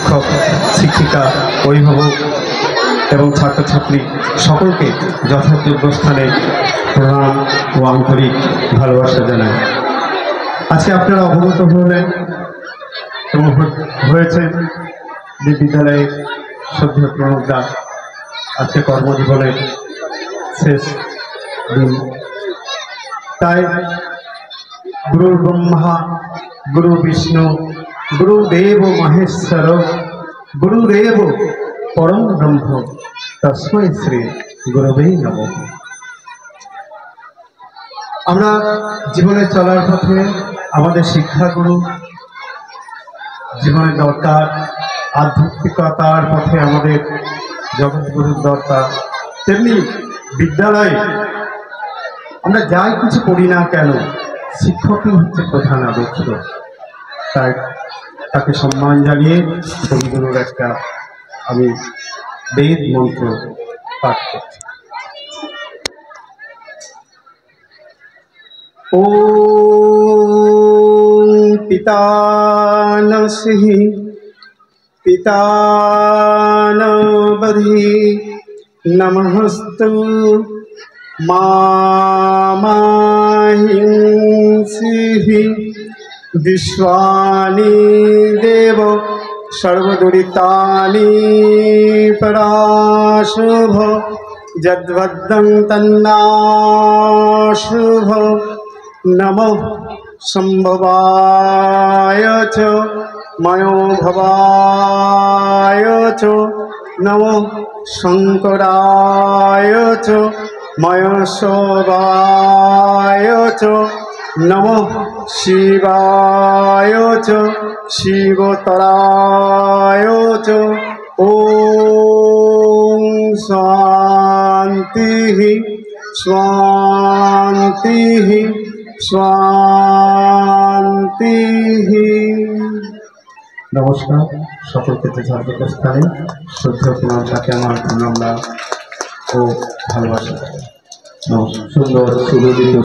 শিক্ষক শিক্ষিকা অভিভাবক এবং ছাত্রছাত্রী সকলকে যথাযোগ্য স্থানে প্রণাম ও আন্তরিক ভালোবাসা জানাই। আজকে আপনারা অবগত হলেন এবং হয়েছে যে বিদ্যালয়ে শ্রদ্ধেয় প্রণবদা আজকে কর্মজীবনের শেষ দিন। তাই গুরু ব্রহ্মা গুরু বিষ্ণু গুরুদেব মহেশ্বর গুরুদেব পরম ব্রহ্ম তস্मै শ্রী গুরবে নমঃ। আমরা জীবনে চলার পথে আমাদের শিক্ষাগুরু জীবনের দরকার, আধ্যাত্মিকতার পথে আমাদের জগৎগুরুর দরকার। তেমনি বিদ্যালয়ে আমরা যাই কিছু করি না কেন শিক্ষকই হচ্ছে প্রধান আদর্শ। তাই তাকে সম্মান জানিয়ে কবিগুরুর একটা আমি বেদ মন্ত্র পাঠ করছি। ওম পিতানসি পিতানবধি নমস্তু মামাহিংসি বিশ্বানি দেব সর্বদুরিতানি পরাশুভ যদ্বদ্দং তন্নাশুভ নমঃ সম্ভবায় চ ময়োভবায় চ নমঃ শঙ্করায় চ ময়শোভায় চ নমঃ শিবায় চ শিবতরায় চ। ওম শান্তি শান্তি শান্তি। নমস্কার, সকলকে যথাযোগ্য স্থানে শ্রদ্ধা প্রণাম সাথে আমার প্রণাম ও ভালোবাসা। সুন্দর সুবিদিত